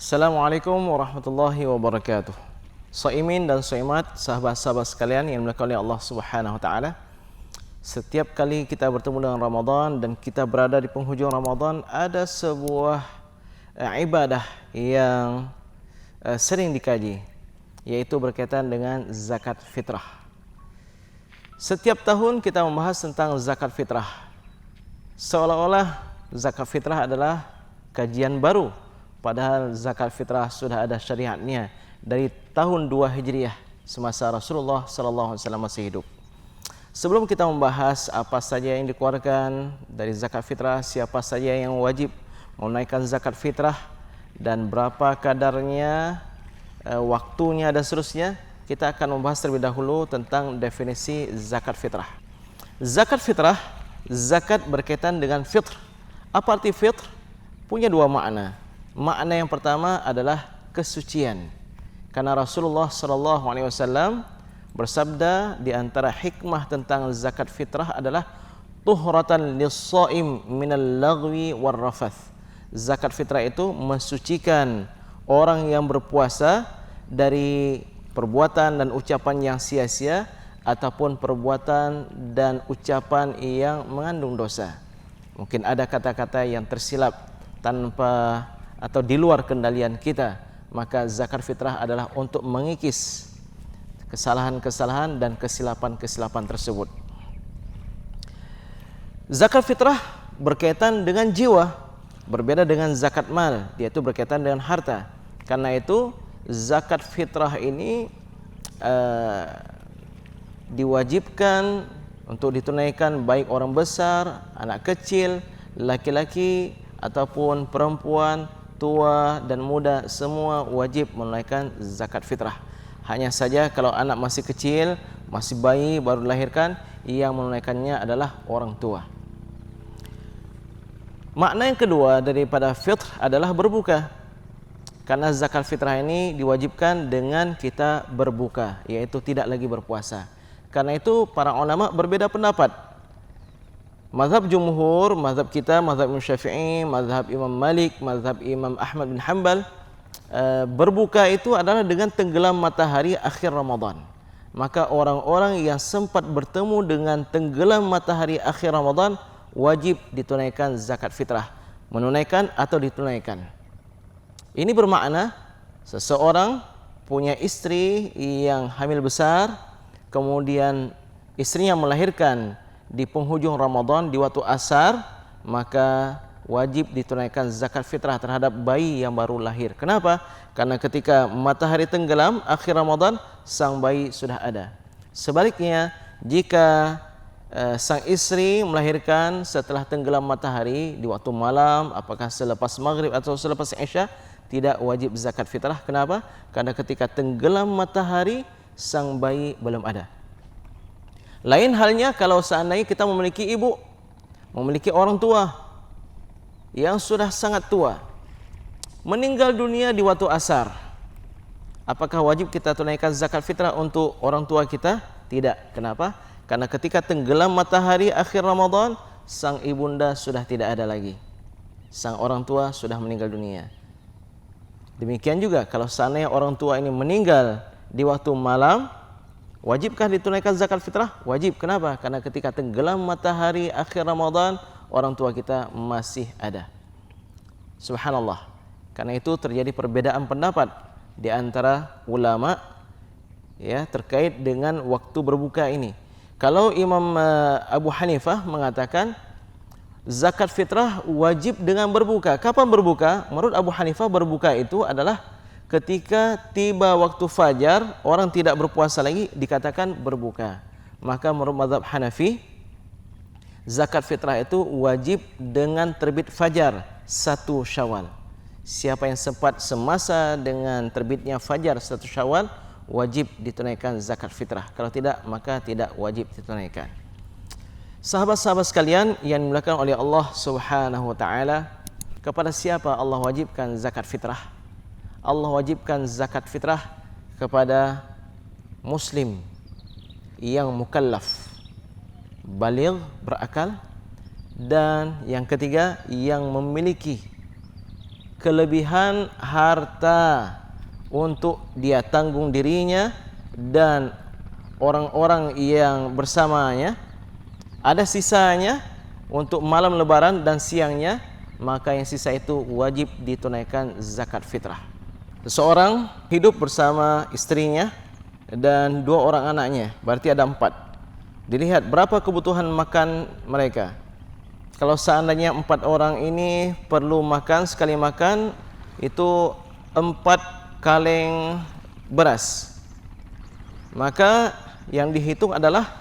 Assalamualaikum warahmatullahi wabarakatuh. Shaimin dan shaimat, sahabat-sahabat sekalian yang dimuliakan oleh Allah Subhanahu wa taala. Setiap kali kita bertemu dengan Ramadan dan kita berada di penghujung Ramadan, ada sebuah ibadah yang sering dikaji, yaitu berkaitan dengan zakat fitrah. Setiap tahun kita membahas tentang zakat fitrah. Seolah-olah zakat fitrah adalah kajian baru, padahal zakat fitrah sudah ada syariatnya dari tahun 2 Hijriah semasa Rasulullah SAW masih hidup. Sebelum kita membahas apa saja yang dikeluarkan dari zakat fitrah, siapa saja yang wajib menunaikan zakat fitrah dan berapa kadarnya, waktunya dan seterusnya, kita akan membahas terlebih dahulu tentang definisi zakat fitrah. Zakat fitrah, zakat berkaitan dengan fitr. Apa arti fitr? Punya dua makna. Makna yang pertama adalah kesucian. Karena Rasulullah SAW bersabda, di antara hikmah tentang zakat fitrah adalah tuhratan lis-shaim minal lagwi war rafath. Zakat fitrah itu mensucikan orang yang berpuasa dari perbuatan dan ucapan yang sia-sia ataupun perbuatan dan ucapan yang mengandung dosa. Mungkin ada kata-kata yang tersilap tanpa atau di luar kendalian kita, maka zakat fitrah adalah untuk mengikis kesalahan-kesalahan dan kesilapan-kesilapan tersebut. Zakat fitrah berkaitan dengan jiwa, berbeda dengan zakat mal, yaitu berkaitan dengan harta. Karena itu zakat fitrah ini diwajibkan untuk ditunaikan baik orang besar, anak kecil, laki-laki ataupun perempuan, tua dan muda, semua wajib menunaikan zakat fitrah. Hanya saja kalau anak masih kecil, masih bayi baru dilahirkan, yang menunaikannya adalah orang tua. Makna yang kedua daripada fitr adalah berbuka. Karena zakat fitrah ini diwajibkan dengan kita berbuka, yaitu tidak lagi berpuasa. Karena itu para ulama berbeda pendapat. Mazhab jumhur, mazhab kita, mazhab Imam Syafi'i, mazhab Imam Malik, mazhab Imam Ahmad bin Hanbal, berbuka itu adalah dengan tenggelam matahari akhir Ramadan. Maka orang-orang yang sempat bertemu dengan tenggelam matahari akhir Ramadan wajib ditunaikan zakat fitrah, menunaikan atau ditunaikan. Ini bermakna seseorang punya istri yang hamil besar, kemudian istrinya melahirkan di penghujung Ramadan di waktu asar, maka wajib ditunaikan zakat fitrah terhadap bayi yang baru lahir. Kenapa? Karena ketika matahari tenggelam akhir Ramadan, sang bayi sudah ada. Sebaliknya, jika sang istri melahirkan setelah tenggelam matahari di waktu malam, apakah selepas maghrib atau selepas isya, tidak wajib zakat fitrah. Kenapa? Karena ketika tenggelam matahari, sang bayi belum ada. Lain halnya kalau seandainya kita memiliki ibu, memiliki orang tua yang sudah sangat tua, meninggal dunia di waktu asar. Apakah wajib kita tunaikan zakat fitrah untuk orang tua kita? Tidak. Kenapa? Karena ketika tenggelam matahari akhir Ramadan, sang ibunda sudah tidak ada lagi. Sang orang tua sudah meninggal dunia. Demikian juga kalau seandainya orang tua ini meninggal di waktu malam, wajibkah ditunaikan zakat fitrah? Wajib. Kenapa? Karena ketika tenggelam matahari akhir Ramadan, orang tua kita masih ada. Subhanallah. Karena itu terjadi perbedaan pendapat di antara ulama ya terkait dengan waktu berbuka ini. Kalau Imam Abu Hanifah mengatakan zakat fitrah wajib dengan berbuka. Kapan berbuka? Menurut Abu Hanifah berbuka itu adalah ketika tiba waktu fajar, orang tidak berpuasa lagi, dikatakan berbuka. Maka menurut mazhab Hanafi, zakat fitrah itu wajib dengan terbit fajar 1 Syawal. Siapa yang sempat semasa dengan terbitnya fajar 1 Syawal, wajib ditunaikan zakat fitrah. Kalau tidak, maka tidak wajib ditunaikan. Sahabat-sahabat sekalian yang dimuliakan oleh Allah Subhanahu wa taala, kepada siapa Allah wajibkan zakat fitrah? Allah wajibkan zakat fitrah kepada muslim yang mukallaf, baligh, berakal, dan yang ketiga yang memiliki kelebihan harta untuk dia tanggung dirinya dan orang-orang yang bersamanya, ada sisanya untuk malam lebaran dan siangnya, maka yang sisa itu wajib ditunaikan zakat fitrah. Seseorang hidup bersama istrinya dan 2 orang anaknya, berarti ada 4. Dilihat berapa kebutuhan makan mereka. Kalau seandainya 4 orang ini perlu makan, sekali makan itu 4 kaleng beras, maka yang dihitung adalah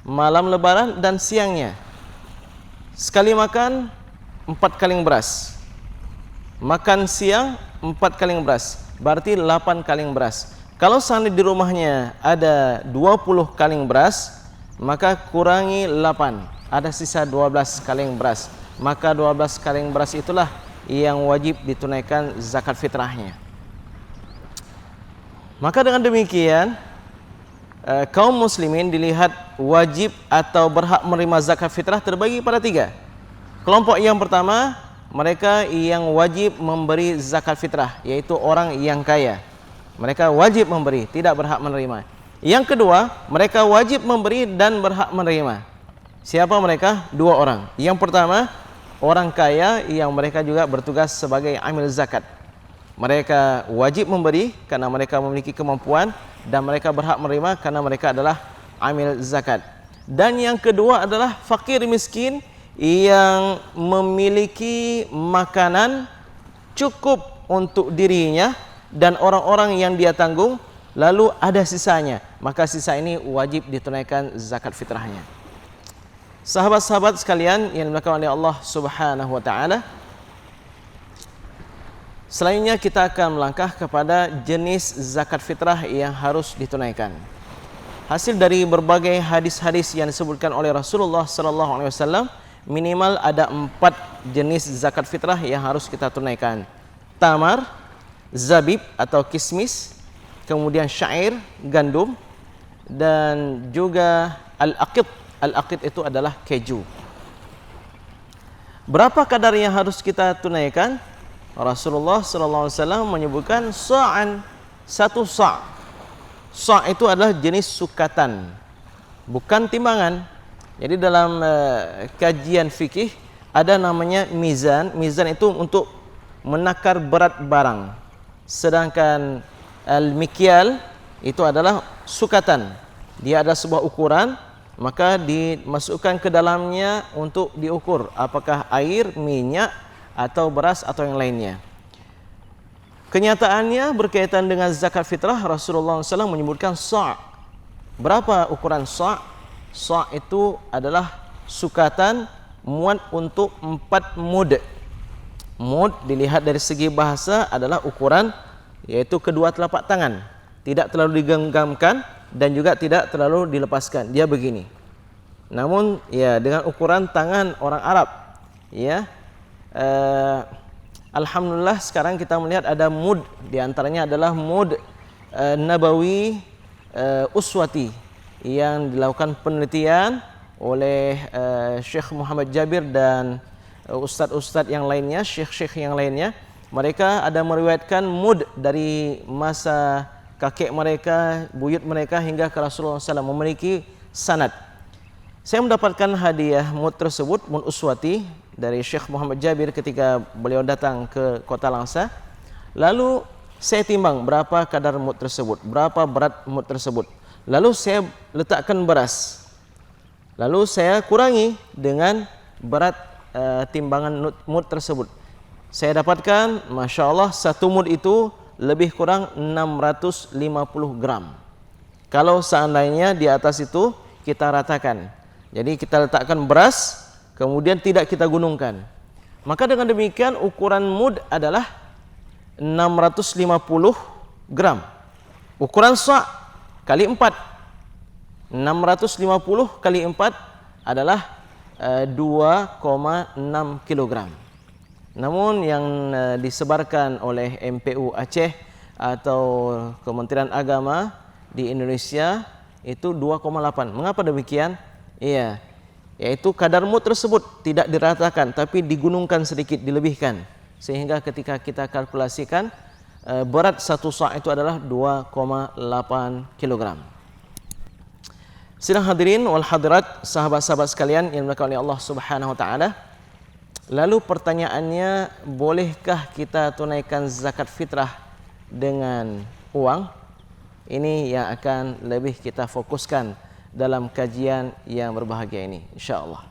malam lebaran dan siangnya. Sekali makan 4 kaleng beras, makan siang 4 kaleng beras, berarti 8 kaleng beras. Kalau seandainya di rumahnya ada 20 kaleng beras, maka kurangi 8, ada sisa 12 kaleng beras. Maka 12 kaleng beras itulah yang wajib ditunaikan zakat fitrahnya. Maka dengan demikian kaum muslimin dilihat wajib atau berhak menerima zakat fitrah terbagi pada 3. Kelompok yang pertama, mereka yang wajib memberi zakat fitrah, yaitu orang yang kaya. Mereka wajib memberi, tidak berhak menerima. Yang kedua, mereka wajib memberi dan berhak menerima. Siapa mereka? 2 orang. Yang pertama, orang kaya yang mereka juga bertugas sebagai amil zakat. Mereka wajib memberi karena mereka memiliki kemampuan, dan mereka berhak menerima karena mereka adalah amil zakat. Dan yang kedua adalah fakir miskin yang memiliki makanan cukup untuk dirinya dan orang-orang yang dia tanggung, lalu ada sisanya, maka sisa ini wajib ditunaikan zakat fitrahnya. Sahabat-sahabat sekalian yang dimuliakan oleh Allah Subhanahu wa taala, selanjutnya kita akan melangkah kepada jenis zakat fitrah yang harus ditunaikan. Hasil dari berbagai hadis-hadis yang disebutkan oleh Rasulullah sallallahu alaihi wasallam, minimal ada 4 jenis zakat fitrah yang harus kita tunaikan. Tamar, zabib atau kismis, kemudian syair, gandum, dan juga al-aqid. Al-aqid itu adalah keju. Berapa kadar yang harus kita tunaikan? Rasulullah sallallahu alaihi wasallam menyebutkan sa'an, 1 sa'. Sa' itu adalah jenis sukatan, bukan timbangan. Jadi dalam kajian fikih ada namanya mizan. Mizan itu untuk menakar berat barang. Sedangkan al-mikyal itu adalah sukatan. Dia ada sebuah ukuran, maka dimasukkan ke dalamnya untuk diukur apakah air, minyak, atau beras atau yang lainnya. Kenyataannya berkaitan dengan zakat fitrah, Rasulullah SAW menyebutkan sa'. Berapa ukuran sa'? Sa' itu adalah sukatan muat untuk 4 mud. Mud dilihat dari segi bahasa adalah ukuran, yaitu kedua telapak tangan, tidak terlalu digenggamkan dan juga tidak terlalu dilepaskan. Dia begini. Namun ya dengan ukuran tangan orang Arab, ya. Alhamdulillah sekarang kita melihat ada mud, di antaranya adalah mud nabawi uswati yang dilakukan penelitian oleh Syekh Muhammad Jabir dan ustadz-ustadz yang lainnya, syekh-syekh yang lainnya. Mereka ada meriwayatkan mud dari masa kakek mereka, buyut mereka hingga ke Rasulullah SAW, memiliki sanad. Saya mendapatkan hadiah mud tersebut, mud uswati, dari Syekh Muhammad Jabir ketika beliau datang ke Kota Langsa. Lalu saya timbang berapa kadar mud tersebut, berapa berat mud tersebut. Lalu saya letakkan beras. Lalu saya kurangi dengan berat timbangan mud tersebut. Saya dapatkan, Masya Allah, 1 mud itu lebih kurang 650 gram. Kalau seandainya di atas itu kita ratakan, jadi kita letakkan beras, kemudian tidak kita gunungkan, maka dengan demikian ukuran mud adalah 650 gram. Ukuran sa' kali 4, 650 kali 4 adalah 2,6 kilogram. Namun yang disebarkan oleh MPU Aceh atau Kementerian Agama di Indonesia itu 2,8. Mengapa demikian? Iya, yaitu kadar mud tersebut tidak diratakan tapi digunungkan sedikit, dilebihkan. sehingga ketika kita kalkulasikan berat satu sa' itu adalah 2,8 kilogram. Sidang hadirin wal hadirat, sahabat-sahabat sekalian yang dimuliakan oleh Allah Subhanahu wa taala. Lalu pertanyaannya, bolehkah kita tunaikan zakat fitrah dengan uang? Ini yang akan lebih kita fokuskan dalam kajian yang berbahagia ini, insya-Allah.